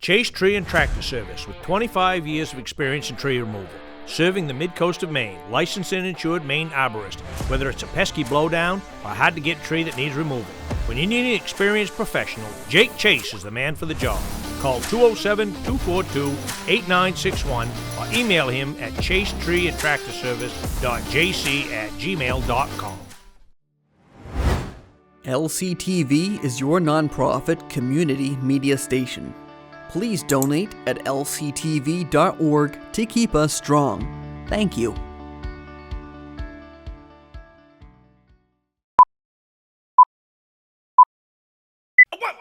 Chase Tree and Tractor Service with 25 years of experience in tree removal. Serving the Midcoast of Maine, licensed and insured Maine arborist, whether it's a pesky blowdown or a hard-to-get tree that needs removing. When you need an experienced professional, Jake Chase is the man for the job. Call 207-242-8961 or email him at chasetreeandtractorservice.jc@gmail.com. LCTV is your nonprofit community media station. Please donate at lctv.org to keep us strong. Thank you. One,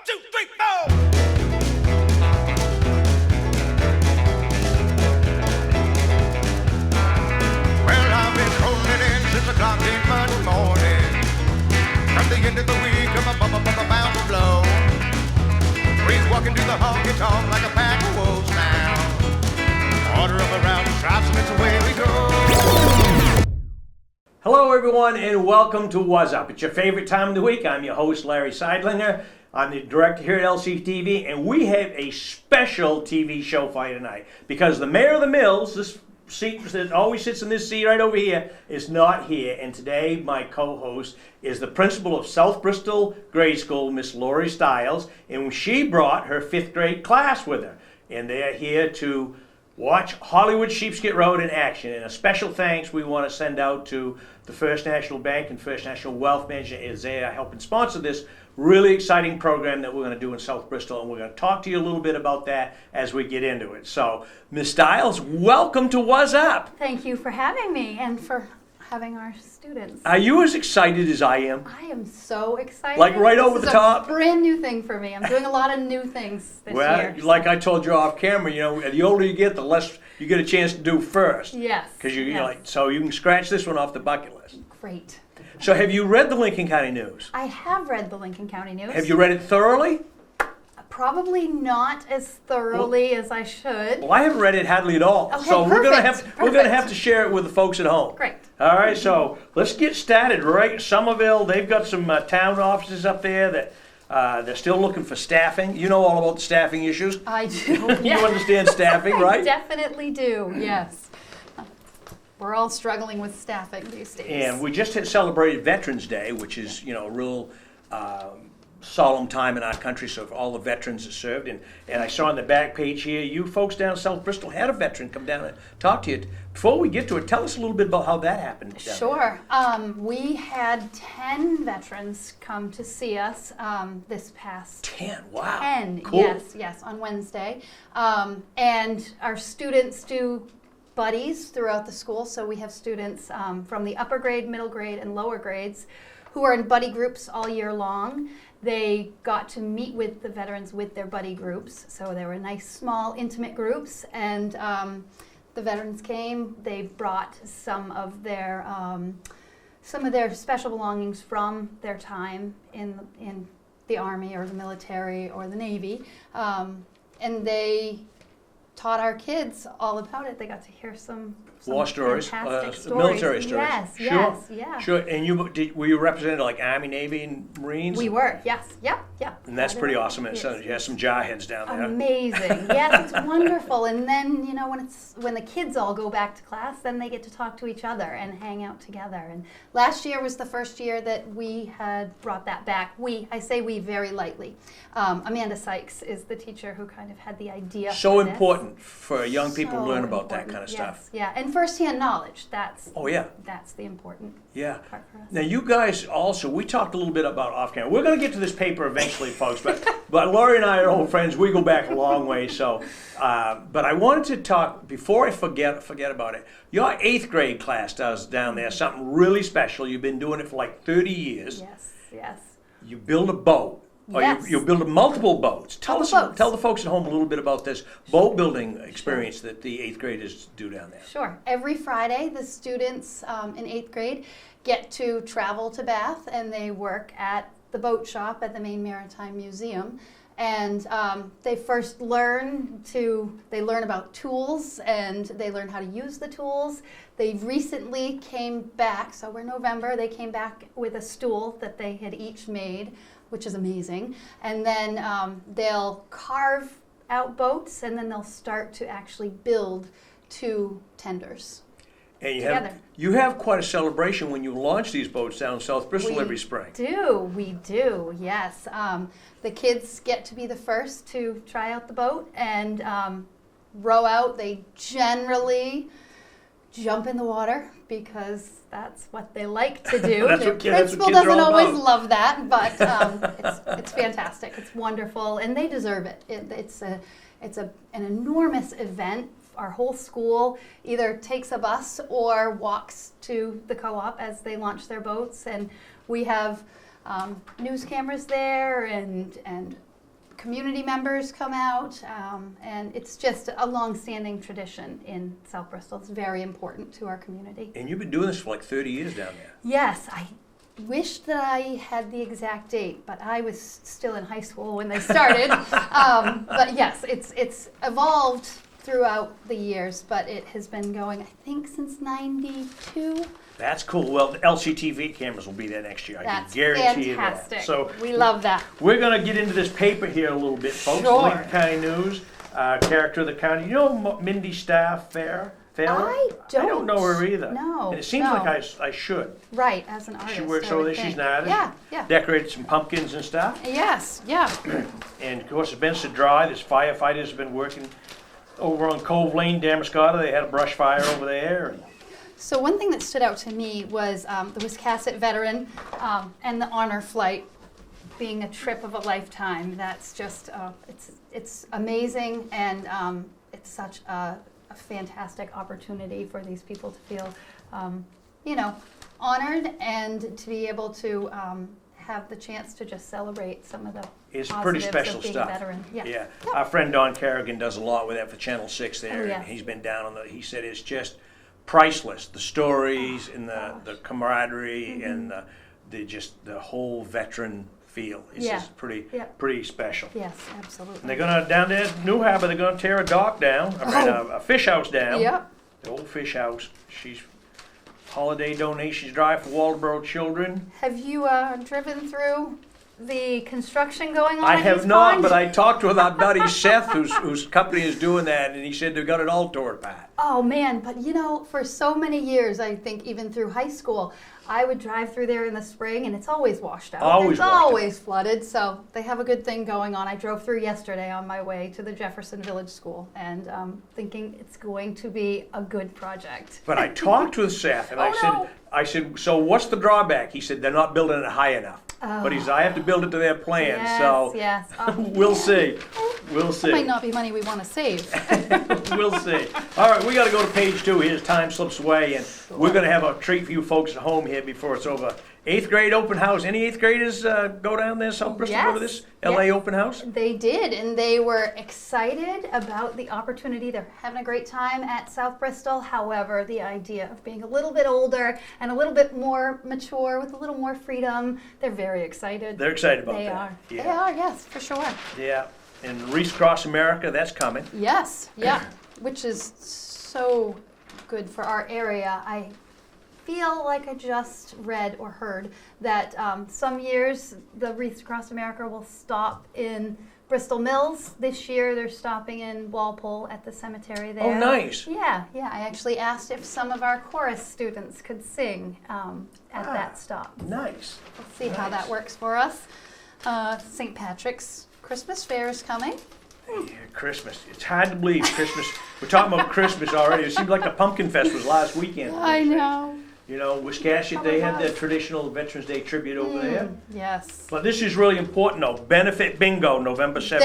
two, three, four. Well, I've been holding in since the clock came Monday morning. From the end of the week, I'm bound to blow. Breeze walking to the honky-tonk like a pack of wolves now. Order up around the stripes and it's away we go. Hello everyone and welcome to Wuzzup. It's your favorite time of the week. I'm your host Larry Sidelinger. I'm the director here at LCTV and we have a special TV show for you tonight because the mayor of the mills, this seat that always sits in this seat right over here, is not here. And today my co-host is the principal of South Bristol Grade School, Miss Lori Stiles, and she brought her 5th grade class with her. And they're here to watch Hollywood Sheepshead Road in action. And a special thanks we want to send out to the First National Bank and First National Wealth Management as they are helping sponsor this really exciting program that we're going to do in South Bristol, and we're going to talk to you a little bit about that as we get into it. So, Ms. Stiles, welcome to Wuzzup. Thank you for having me and for having our students. Are you as excited as I am? I am so excited. Like right over the top? It's a brand new thing for me. I'm doing a lot of new things this year. Well, like I told you off camera, you know, the older you get, the less you get a chance to do first. Yes. Because you're yes. like, so you can scratch this one off the bucket list. Great. So have you read the Lincoln County News? I have read the Lincoln County News. Have you read it thoroughly? Probably not as thoroughly as I should. Well, I haven't read it hardly at all. Okay, so we're gonna have perfect. to share it with the folks at home. Great. All right, so let's get started. Right, Somerville, they've got some town offices up there that they're still looking for staffing. You know all about the staffing issues. I do. You understand staffing, right? I definitely do. Yes. We're all struggling with staffing these days. And we just had celebrated Veterans Day, which is, you know, a real solemn time in our country, so for all the veterans that served. And I saw on the back page here, you folks down in South Bristol had a veteran come down and talk to you. Before we get to it, tell us a little bit about how that happened. Sure. We had 10 veterans come to see us this past 10, wow. 10, cool. yes, on Wednesday. And our students do buddies throughout the school, so we have students from the upper grade, middle grade, and lower grades who are in buddy groups all year long. They got to meet with the veterans with their buddy groups, so they were nice, small, intimate groups, and the veterans came. They brought some of their special belongings from their time in the Army or the military or the Navy, and they taught our kids all about it. They got to hear some war stories, fantastic stories. Military stories. Yes, sure. yes, yeah. Sure. And were you represented like Army, Navy, and Marines? We were, yes, yep. And that's pretty awesome. And so you have some jarheads down there. Amazing. Yes, it's wonderful. And then, you know, when the kids all go back to class, then they get to talk to each other and hang out together. And last year was the first year that we had brought that back. I say we very lightly. Amanda Sykes is the teacher who kind of had the idea. So important for young people to learn about that kind of stuff. Yeah, and firsthand knowledge. That's the important part for us. Now you guys also, we talked a little bit about off camera. We're going to get to this paper eventually, folks, but Lori and I are old friends. We go back a long way. So, but I wanted to talk, before I forget about it, your 8th grade class does down there something really special. You've been doing it for like 30 years. Yes. You build a boat. Yes. You build multiple boats. Tell the folks at home a little bit about this boat building experience that the 8th graders do down there. Sure. Every Friday, the students in 8th grade get to travel to Bath, and they work at the boat shop at the Maine Maritime Museum. And they first learn about tools, and they learn how to use the tools. They recently came back, so we're November, they came back with a stool that they had each made, which is amazing. And then they'll carve out boats, and then they'll start to actually build 2 tenders. And together. you have quite a celebration when you launch these boats down in South Bristol every spring. We do, yes. The kids get to be the first to try out the boat and row out. They generally jump in the water because that's what they like to do. That's Their what principal kids are doesn't all always about. love that, but it's fantastic. It's wonderful, and they deserve it. It's an enormous event. Our whole school either takes a bus or walks to the co-op as they launch their boats, and we have news cameras there and community members come out, and it's just a long-standing tradition in South Bristol. It's very important to our community. And you've been doing this for like 30 years down there. Yes, I wish that I had the exact date, but I was still in high school when they started. But yes, it's evolved throughout the years, but it has been going, I think, since '92. That's cool. Well, the LCTV cameras will be there next year. I That's can guarantee fantastic. you that. So we love that. we're going to get into this paper here a little bit, folks. Sure. Lincoln County News, character of the county. You know Mindy Fairler? I don't know her either. No, And it seems no. like I should. Right, as an artist. She works I over would there. She's think. an artist. Yeah. Decorated some pumpkins and stuff. Yes, yeah. And of course, it's been so dry. There's firefighters have been working over on Cove Lane, Damascotta. They had a brush fire over there. And So one thing that stood out to me was the Wiscasset veteran and the honor flight being a trip of a lifetime. That's just, it's amazing, and it's such a fantastic opportunity for these people to feel, honored, and to be able to have the chance to just celebrate some of the it's pretty positives special of being stuff. a veteran. Yeah. Yep. Our friend Don Kerrigan does a lot with that for Channel 6 there. Oh, yes. And he's been down on he said it's just priceless. The stories and the camaraderie and the whole veteran feel. It's just pretty special. Yes, absolutely. And they're gonna, down there at New Harbor, they're gonna tear a dock down, a fish house down. Yep. The old fish house. She's holiday donations drive for Waldeboro children. Have you driven through the construction going on? I at have East not, Pond? but I talked to our buddy Seth, whose company is doing that, and he said they've got it all torn apart. Oh man, but for so many years, I think even through high school, I would drive through there in the spring, and it's always washed out. Always it's washed out. always flooded, so they have a good thing going on. I drove through yesterday on my way to the Jefferson Village School, and thinking it's going to be a good project. But I talked with Seth, and I said, so what's the drawback? He said they're not building it high enough. But he said, I have to build it to their plan, Yes. we'll see. We'll see. That might not be money we want to save. We'll see. All right, we got to go to page 2 here as time slips away, and we're going to have a treat for you folks at home here before it's over. 8th grade open house. Any 8th graders go down there, South Bristol, go to this LA Yes. open house? They did, and they were excited about the opportunity. They're having a great time at South Bristol. However, the idea of being a little bit older and a little bit more mature with a little more freedom, they're very excited. They're excited about They that. are. Yeah. They are, yes, for sure. Yeah. And Reese Cross America, that's coming. Yes, yeah, which is so good for our area. I feel like I just read or heard that some years the Wreaths Across America will stop in Bristol Mills. This year they're stopping in Walpole at the cemetery there. Oh, nice. Yeah. I actually asked if some of our chorus students could sing at that stop. Nice. We'll see how that works for us. St. Patrick's Christmas Fair is coming. Yeah, Christmas. It's hard to believe Christmas. We're talking about Christmas already. It seems like the Pumpkin Fest was last weekend. I know. You know, Wiscasset, they had their traditional Veterans Day tribute over there. Yes. But this is really important, though. Benefit Bingo, November 17th.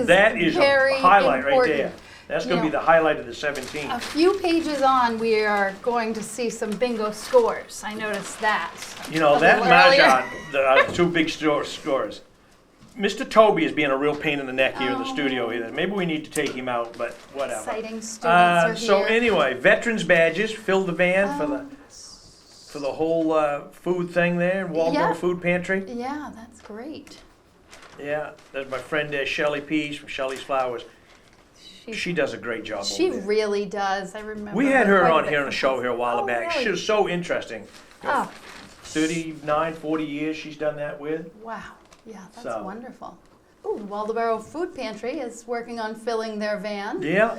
That is a very highlight important. right there. That's going to be the highlight of the 17th. A few pages on, we are going to see some bingo scores. I noticed that. You know, a that little earlier. Mahjong, the 2 big scores. Mr. Toby is being a real pain in the neck here in the studio here. Maybe we need to take him out, but whatever. Exciting students are here. So anyway, veterans badges, fill the van for the whole food thing there, Waldeboro Food Pantry. Yeah, that's great. Yeah, there's my friend Shelly Pease from Shelly's Flowers. She does a great job She over there. really does. I remember. We had her quite a on bit here on a from show us. here a while back. Really? She was so interesting. Oh, 39, 40 years she's done that with. wow. Yeah, that's So. wonderful. Ooh, Waldoboro Food Pantry is working on filling their van. Yeah,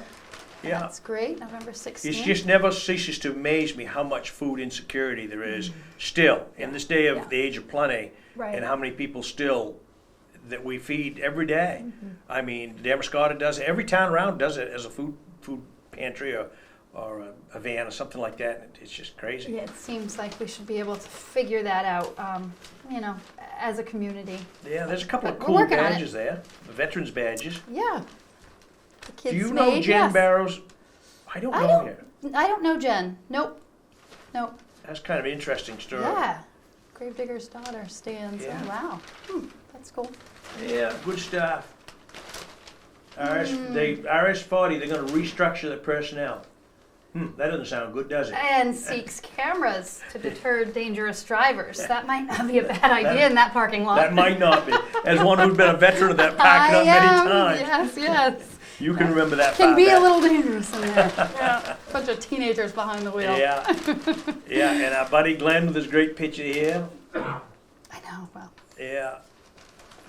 yeah. That's great, November 16th. It just never ceases to amaze me how much food insecurity there is still in this day of the age of plenty, Right. and how many people still that we feed every day. I mean, Damascotta does it. Every town around does it as a food pantry or a van or something like that. It's just crazy. Yeah, it seems like we should be able to figure that out, as a community. Yeah, there's a couple of But we're cool working on it. badges there, the veterans badges. Yeah. The kids Do you know made, Jen yes. Barrows? I don't I know don't, her. I don't know Jen. Nope. That's kind of an interesting story. Yeah. Gravedigger's daughter stands. Yeah. Oh, wow. That's cool. Yeah, good stuff. RS-40, they're going to restructure the personnel. That doesn't sound good, does it? And seeks cameras to deter dangerous drivers. That might not be a bad idea in that parking lot. That might not be. As one who's been a veteran of that parking lot many times, Yes. you can remember that. Can far be back. a little dangerous in there. Yeah. Bunch of teenagers behind the wheel. Yeah, yeah, and our buddy Glenn with his great picture here. I know. Well, Yeah,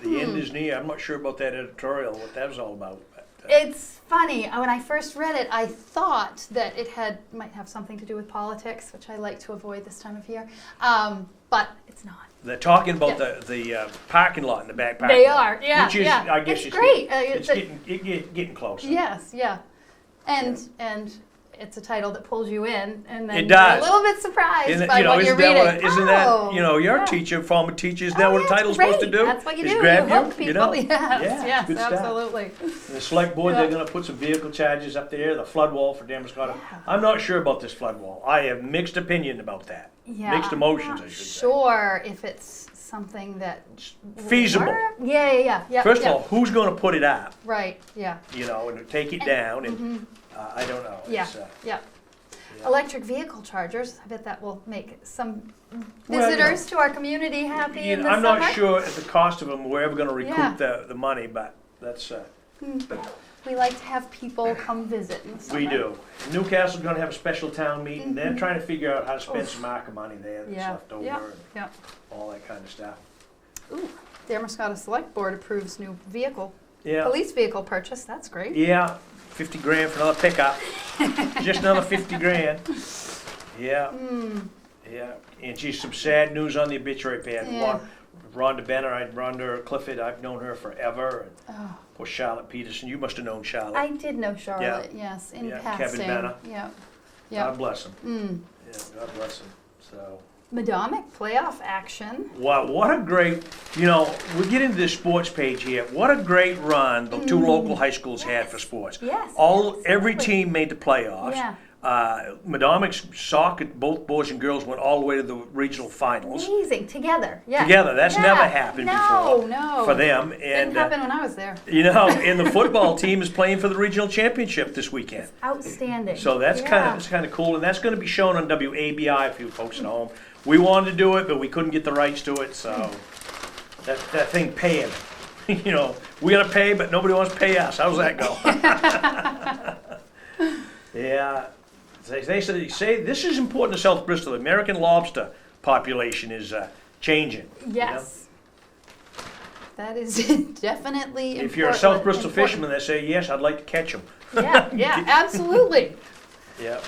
the end is near. I'm not sure about that editorial, what that was all about. But, it's funny. When I first read it, I thought that it might have something to do with politics, which I like to avoid this time of year. But it's not. they're talking about Yeah. the parking lot in the back parking They lot. are. Yeah. Which is, yeah. I guess it's great. It's getting closer. Yes. Yeah. And it's a title that pulls you in, and then It you're does. a little bit surprised Isn't, by what you're isn't that reading. isn't Oh, that, you're yeah. a teacher, former teacher, isn't that Oh, what a yeah, title's it's supposed to great. do? That's what you Is do. grab You hook you know? people. Yes, Yeah, yes, good stuff. absolutely. The select board, Yeah. they're gonna put some vehicle charges up there, the flood wall for Damascotta. Yeah. I'm not sure about this flood wall. I have mixed opinion about that. Yeah, Mixed emotions, I'm I should say. sure if it's something that Feasible. Yeah. First yeah. of all, who's gonna put it up, Right. Yeah. and take it down, and I don't know. Yeah. It's, Yeah. yeah. Electric vehicle chargers. I bet that will make some Well, visitors to our community happy in the I'm summer. not sure at the cost of them, we're ever gonna Yeah. recoup the money, but that's, We like to have people come visit in the summer. we do. Newcastle's gonna have a special town meeting, they're trying to figure out how to spend Oof. some ARPA money there that's Yeah. left over, Yeah. and Yeah. all that kind of stuff. Ooh. The Damascotta Select Board approves new Yeah. police vehicle purchase. That's great. Yeah, 50 grand for another pickup. Just another 50 grand. Yeah. Yeah. And geez, some sad news on the obituary page. Yeah. Rhonda Benner, Rhonda Clifford, I've known her forever. And Oh. poor Charlotte Peterson, you must have known Charlotte. I did know Charlotte, yes, in Yeah, passing. Kevin Benner. Yeah. God Yeah. bless him. Yeah, God bless him. So, Madomic playoff action. wow, what a great, we get into this sports page here. What a great run the two local high schools had for sports. Yes, Every absolutely. team made the playoffs. Yeah. Madomic's soccer, both boys and girls, went all the way to the regional finals. Amazing. Together. Yeah. Together, that's Yeah. never happened before No. for them. Didn't And happen when I was there. and the football team is playing for the regional championship this weekend. Outstanding. So that's Yeah. kind of cool, and that's going to be shown on WABI for you folks at home. We wanted to do it, but we couldn't get the rights to it, so that thing paying. We got to pay, but nobody wants to pay us. How's that go? Yeah. They say this is important to South Bristol. The American lobster population is changing. Yes. That is definitely important. If you're a South Bristol fisherman, they say, yes, I'd like to catch them. Yeah, absolutely. Yeah,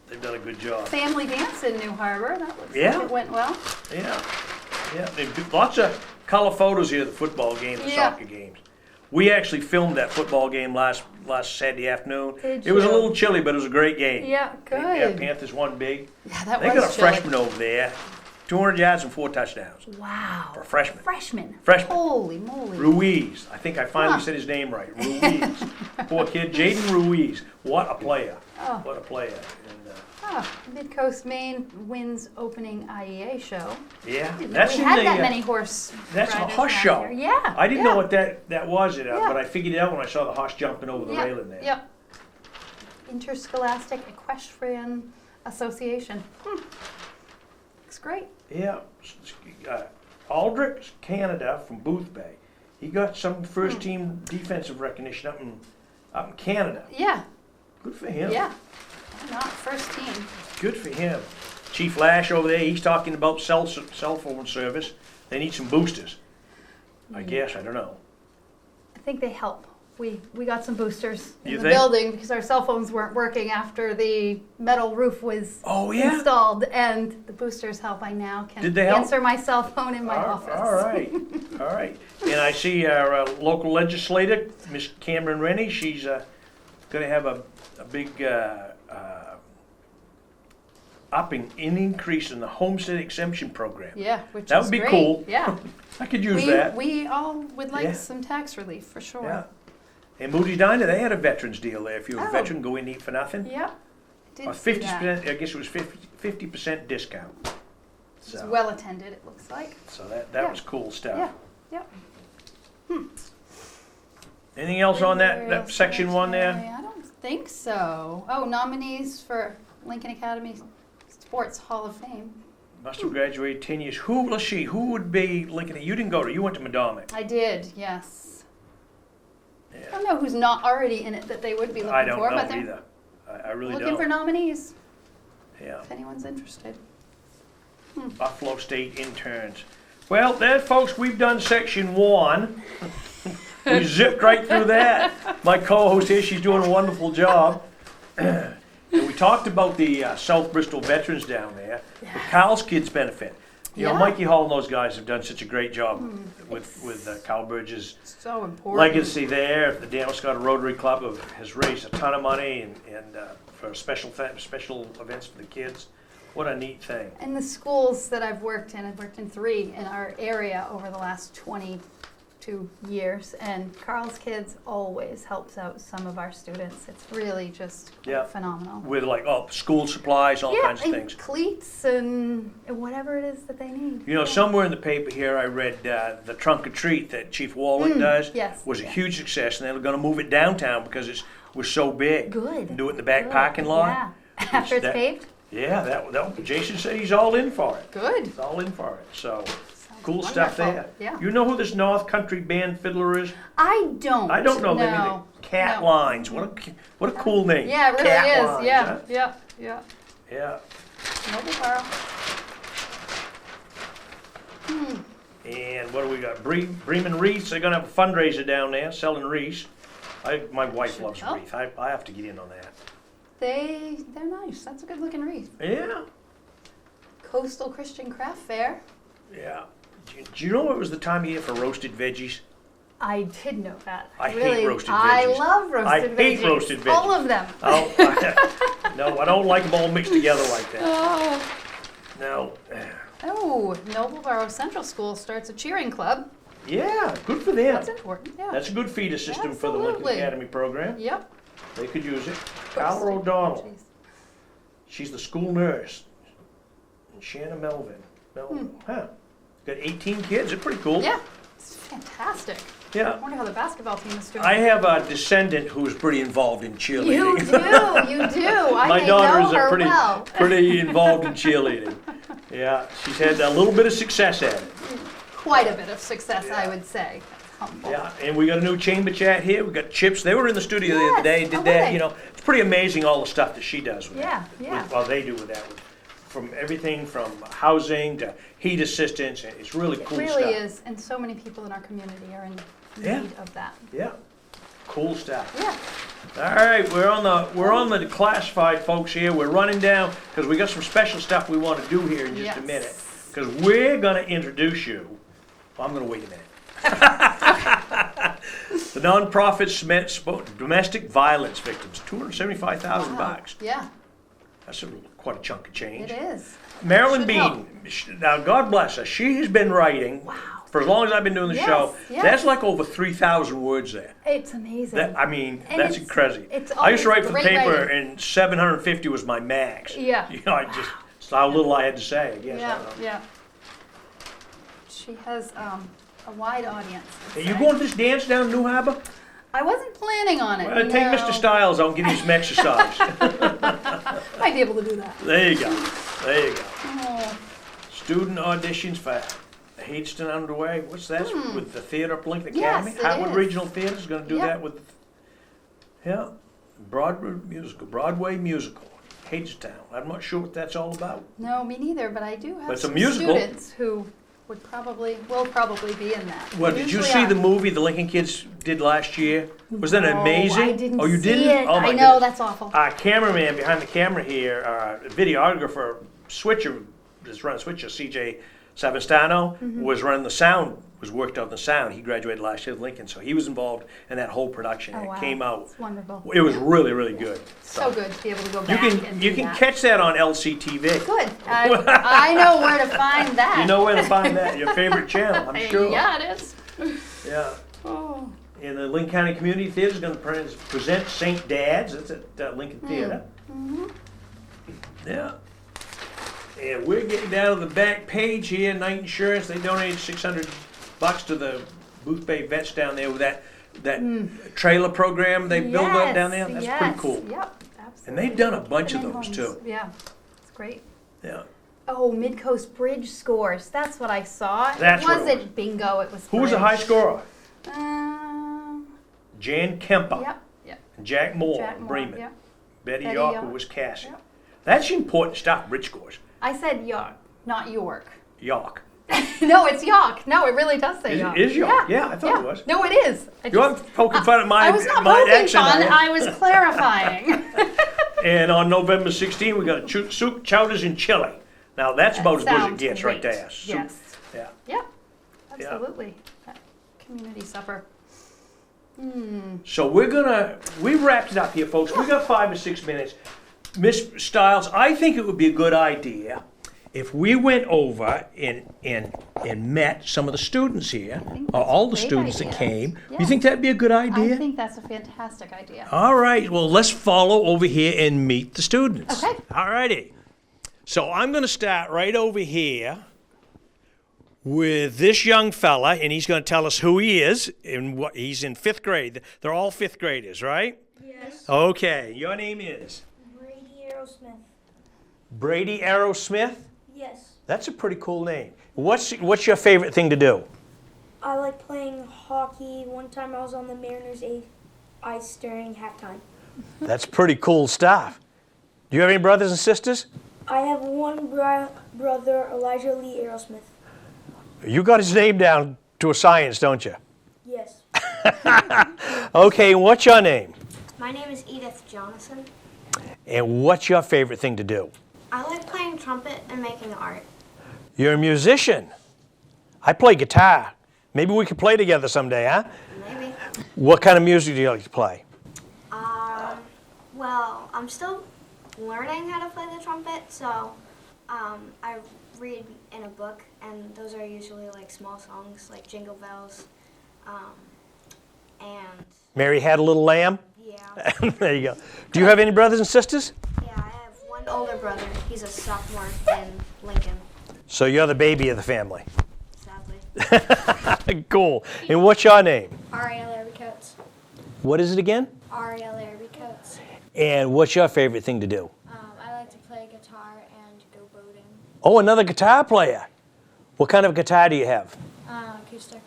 they've done a good job. Family dance in New Harbor. That looks Yeah. like it went well. Yeah. Lots of color photos here of the football games and Yeah. soccer games. We actually filmed that football game last Saturday afternoon. Did It was a you? little chilly, but it was a great game. Yeah, good. Yeah, Panthers won big. Yeah, that They was got a chilly. freshman over there, 200 yards and 4 touchdowns. Wow. For a freshman. Freshman. Freshman. Holy moly. Ruiz. I think I finally Huh. said his name right. Ruiz. Poor kid. Jaden Ruiz. What a player. Oh. What a player. And, Midcoast Maine wins opening IEA show. yeah. Didn't know That's we in had the, that many horse that's a riders horse around show. here. Yeah. I didn't know what that was, Yeah. but I figured it out when I saw the horse jumping over the Yep, railing there. Yep. Interscholastic Equestrian Association. Looks great. Yeah. Aldrich, Canada, from Booth Bay. He got some first team defensive recognition up in Canada. Yeah. Good for him. Yeah. Why not? First team. Good for him. Chief Lash over there, he's talking about cell phone service. They need some boosters. I guess, I don't know. think they help. We got some boosters in You the think? building because our cell phones weren't working after the metal roof was Oh, yeah? installed, and the boosters help. I now can Did they help? answer my cell phone in my office. All right, all right. And I see our local legislator, Miss Cameron Rennie, she's going to have a big increase in the homestead exemption program. Yeah, which That is would be great. cool. Yeah, I could use that. we all would like Yeah. some tax relief for sure. Yeah. And Moody's Diner, they had a veterans deal there. If you're a Oh. veteran, go in and eat for nothing. Yep. Did Or see that. 50%, I guess it was 50% discount. It's So, well attended. It looks like. so that Yeah. was cool stuff. Yeah. Yep. Anything else on Where that else section did I one there? say? I don't think so. Oh, nominees for Lincoln Academy Sports Hall of Fame. Must have graduated 10 years. Let's see, who would be Lincoln? You didn't go to, you went to Madomic. I did, yes. I Yeah. don't know who's not already in it that they would be looking I don't for, know but they're either. I really looking for don't. nominees Yeah. if anyone's interested. Buffalo State interns. Well, there, folks, we've done section 1. We zipped right through that. My co-host here, she's doing a wonderful job. And we talked about the South Bristol veterans down there. The Carl's Kids benefit. You know, Yeah. Mikey Hall and those guys have done such a great job with Cal Bridges' So important. legacy there. The Damascott Rotary Club has raised a ton of money and for special events for the kids. What a neat thing. And the schools that I've worked in 3 in our area over the last 22 years, and Carl's Kids always helps out some of our students. It's really just Yeah. phenomenal. With school supplies, all kinds of and things. cleats and whatever it is that they need. You know, somewhere in the paper here, I read the trunk or treat that Chief Walwick does yes, was a yeah. huge success, and they were going to move it downtown because it was so big. Good. And do it in the back Good. parking lot. Yeah. After it's that- paved? Yeah, that Jason said he's all in for it. Good. He's all in for it. So Sounds cool stuff wonderful. there. Yeah. You know who this North Country Band fiddler is? I don't. I don't know them either. No. Cat No. Lines. What a cool name. Yeah, it really Cat is. Lines, Yeah, huh? yeah. Yeah. Nobleboro. And what do we got? Bremen Wreaths. They're gonna have a fundraiser down there, selling wreaths. My wife Should loves help. wreath. I have to get in on that. They're nice. That's a good looking wreath. Yeah. Coastal Christian Craft Fair. Yeah. Do you know it was the time of year for roasted veggies? I did know that. I hate really, roasted I veggies. love roasted veggies. I hate roasted veggies. All of them. Oh, no, I don't like them all mixed together like that. Oh. No. Oh, Nobleboro Central School starts a cheering club. Yeah, good for them. That's important. Yeah. That's a good feeder system for the Lincoln Absolutely. Academy program. Yep. They could use it. Tyler O'Donnell. Jeez. She's the school nurse. And Shanna Melvin. Huh. Got 18 kids. They're pretty cool. Yeah. It's fantastic. I Yeah. wonder how the basketball team is doing. I have a descendant who's pretty involved in cheerleading. You do. You do. I My may daughter know is her pretty well. pretty involved in cheerleading. Yeah, she's had a little bit of success at it. Quite a bit of success, Yeah. I would say. That's humble. Yeah, and we got a new chamber chat here. We got Chips. They were in the studio the other day. Yes. Did Oh, that? were they? You know, it's pretty amazing all the stuff that she does with Yeah, that. yeah. Well, they do with that. From everything from housing to heat assistance. It's really It cool really stuff. is, and so many people in our community are in Yeah. need of that. Yeah, cool stuff. Yeah. All right, we're on the classified folks here. We're running down because we got some special stuff we want to do here in just a Yes. minute. Because we're going to introduce you. Well, I'm going to wait a minute. The nonprofit domestic violence victims, $275,000 bucks. Yeah, That's quite a chunk of change. it is. Marilyn Should help. Bean, now God bless her, she has been writing for as long as I've been doing the Yes, show. yes. That's like over 3,000 words there. It's amazing. And that's it's- crazy. it's I used to write for the great paper, writing. and 750 was my max. Yeah. You know, it's how little I had to say, I guess. I Yeah, don't know. yeah. She has a wide audience. I'd Hey, you say. going to this dance down in New Harbor? I wasn't planning on it. Well, take no. Mr. Stiles, I'll give you some exercise. Might be able to do that. There you go. There you go. Oh, Student auditions for Hadeston underway. What's that? With the theater up Lincoln Yes, Academy? it Howard is. Regional Theater is going to do Yep. that with, yeah, Broadway musical, Hadestown. I'm not sure what that's all about. no, me neither, but I do But have it's a some musical. students who will probably be in that. Well, did you see the movie the Lincoln Kids did last year? Was that amazing? I didn't Oh, you see didn't? it. Oh, my I know, goodness. that's awful. Our cameraman behind the camera here, videographer, switcher, that's running switcher, CJ Savastano, was running the sound, was worked on the sound. He graduated last year at Lincoln, so he was involved in that whole production. Oh, It wow. came out. It's wonderful. It was really, really good. So good to be able to go You back can and you do can that. catch that on LCTV. Good. I know where to find that. You know where to find that. Your favorite channel, I'm sure. Yeah, it is. Yeah. Oh. And the Lincoln County Community Theater is going to present St. Dad's. That's at Lincoln Theater. Yeah. And we're getting down to the back page here. Night Insurance, they donated $600 to the Booth Bay Vets down there with that trailer program they built up down there. That's pretty cool. Yep, absolutely. And they've done a bunch of And those homes. too. Yeah, it's great. Yeah. Oh, Midcoast Bridge scores. That's what I saw. That's it what it wasn't bingo. It was. Who was the high scorer? Jan Kemper. Yep. Yep. And Jack Moore, Jack Moore, Bremen. yep. Betty Betty York, York. who was Cassie. Yep. That's important stuff, bridge scores. I said York, not York. York. No, it's York. No, it really does say Is it- York. is York? Yeah, I thought it was. No, it is. You're poking fun at my I was not my poking accent. fun. there. I was clarifying. And on November 16, we got soup, chowders, and chili. Now that's about as good as it Sounds gets right great. there. Soup. Yes. Yeah. Yep. Absolutely. Community supper. So we wrapped it up here, folks. We got 5 or 6 minutes. Miss Stiles, I think it would be a good idea if we went over and met some of the students here, or all the great students that idea. came. Yeah. You think that'd be a good idea? I think that's a fantastic idea. All right, well, let's follow over here and meet the students. Okay. All righty. So I'm going to start right over here with this young fella, and he's going to tell us who he is, and what he's in 5th grade. They're all 5th graders, right? Yes. Okay, your name is? Brady Aerosmith. Brady Aerosmith? Yes. That's a pretty cool name. What's your favorite thing to do? I like playing hockey. One time I was on the Mariners' ice during halftime. That's pretty cool stuff. Do you have any brothers and sisters? I have one brother, Elijah Lee Aerosmith. You got his name down to a science, don't you? Yes. Okay, and what's your name? My name is Edith Jonathan. And what's your favorite thing to do? I like playing trumpet and making art. You're a musician. I play guitar. Maybe we could play together someday, huh? Maybe. What kind of music do you like to play? Well, I'm still learning how to play the trumpet, so I read in a book, and those are usually like small songs, like Jingle Bells, and Mary Had a Little Lamb? yeah. There you go. Do you have any brothers and sisters? Yeah, I have one older brother. He's a sophomore in Lincoln, So you're the baby of the family. sadly. Cool. And what's your name? Ariel Larry Coates. What is it again? Ariel Larry Coates. And what's your favorite thing to do? I like to play guitar and go boating. Oh, another guitar player. What kind of guitar do you have? Acoustic.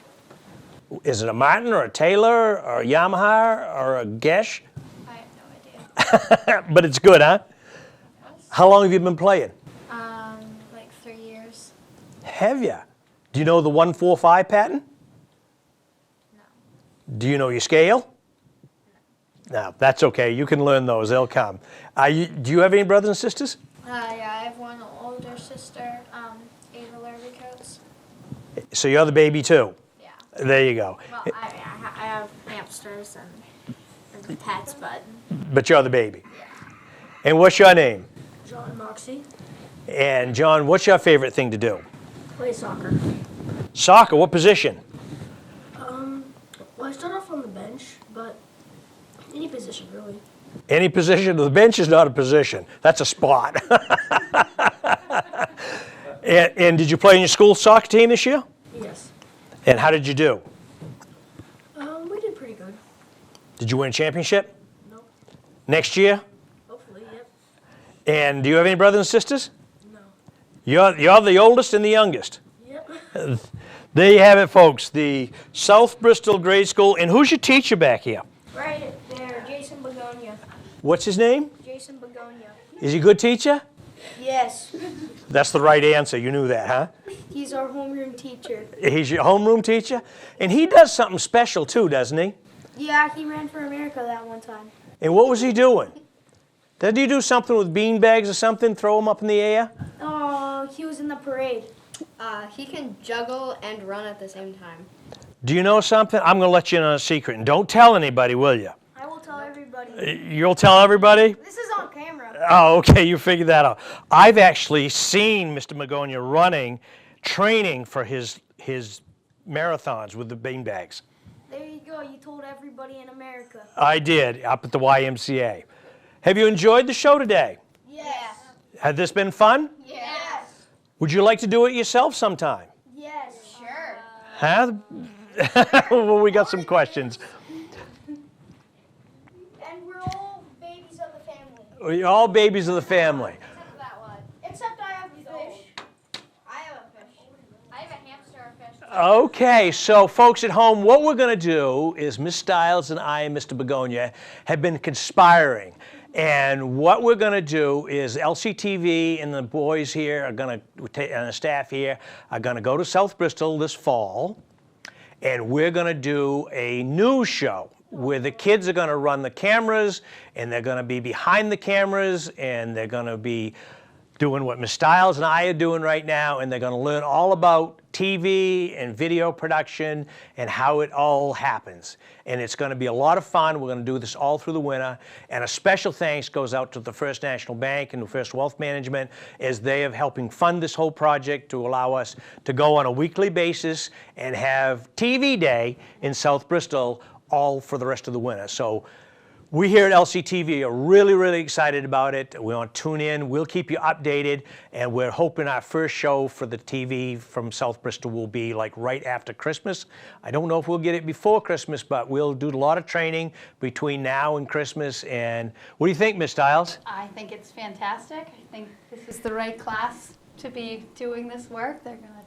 Is it a Martin or a Taylor or a Yamaha or a Gesh? I have no idea. But it's good, huh? How long have you been playing? Like 3 years. Have you? Do you know the 1-4-5 pattern? No. Do you know your scale? No, that's okay. You can learn those. They'll come. Do you have any brothers and sisters? Yeah, I have one older sister, Ava Larry Coates. So you're the baby too. Yeah. There you go. Well, I have hamsters and pets, but But you're the baby. And what's your name? John Moxie. And John, what's your favorite thing to do? Play soccer. Soccer, what position? Well, I start off on the bench, but any position really. Any position. The bench is not a position. That's a spot. And did you play in your school soccer team this year? Yes. And how did you do? We did pretty good. Did you win a championship? Nope. Next year? Hopefully, yep. And do you have any brothers and sisters? No. You're the oldest and the youngest. Yep. There you have it, folks. The South Bristol Grade School. And who's your teacher back here? Right there, Jason Begonia. What's his name? Jason Begonia. Is he a good teacher? Yes. That's the right answer. You knew that, huh? He's our homeroom teacher. He's your homeroom teacher? And he does something special too, doesn't he? Yeah, he ran for America that one time. And what was he doing? Did he do something with bean bags or something? Throw them up in the air? Oh, he was in the parade. He can juggle and run at the same time. Do you know something? I'm going to let you in on a secret. And don't tell anybody, will you? I will tell everybody. You'll tell everybody? This is on camera. Oh, okay, you figured that out. I've actually seen Mr. Magonia running, training for his marathons with the bean bags. There you go. You told everybody in America. I did, up at the YMCA. Have you enjoyed the show today? Yes. Has this been fun? Yes. Would you like to do it yourself sometime? Yes. Sure. Huh? Well, we got some questions. And we're all babies of the family. You're all babies of the family. Except that one. Except I have a fish. I have a fish. I have a hamster, a fish. Okay, so folks at home, what we're going to do is Miss Stiles and I and Mr. Begonia have been conspiring. And what we're going to do is LCTV and the boys here are going to, and the staff here, are going to go to South Bristol this fall. And we're going to do a news show where the kids are going to run the cameras, and they're going to be behind the cameras, and they're going to be doing what Miss Stiles and I are doing right now, and they're going to learn all about TV and video production and how it all happens. And it's going to be a lot of fun. We're going to do this all through the winter. And a special thanks goes out to the First National Bank and the First Wealth Management, as they are helping fund this whole project to allow us to go on a weekly basis and have TV Day in South Bristol all for the rest of the winter. So we here at LCTV are really, really excited about it. We want to tune in. We'll keep you updated, and we're hoping our first show for the TV from South Bristol will be like right after Christmas. I don't know if we'll get it before Christmas, but we'll do a lot of training between now and Christmas. And what do you think, Miss Stiles? I think it's fantastic. I think this is the right class to be doing this work. They're going to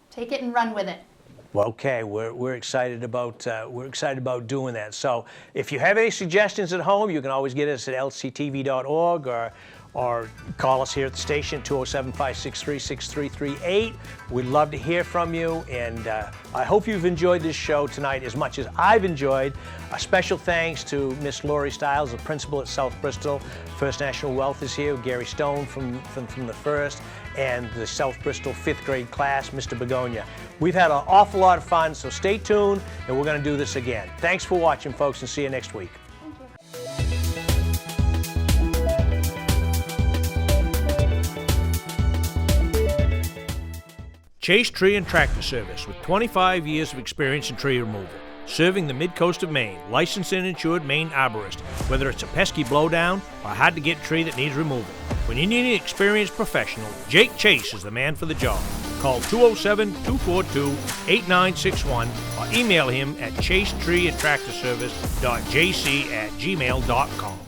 take it and run with it. Well, okay, we're excited about doing that. So if you have any suggestions at home, you can always get us at lctv.org or call us here at the station, 207-563-6338. We'd love to hear from you, and I hope you've enjoyed this show tonight as much as I've enjoyed. A special thanks to Miss Lori Stiles, the principal at South Bristol. First National Wealth is here, Gary Stone from the First, and the South Bristol 5th grade class, Mr. Begonia. We've had an awful lot of fun, so stay tuned, and we're going to do this again. Thanks for watching, folks, and see you next week. Chase Tree and Tractor Service, with 25 years of experience in tree removal. Serving the Midcoast of Maine, licensed and insured Maine arborist. Whether it's a pesky blowdown or a hard-to-get tree that needs removal. When you need an experienced professional, Jake Chase is the man for the job. Call 207-242-8961 or email him at chasetreeandtractorservice.jc@gmail.com.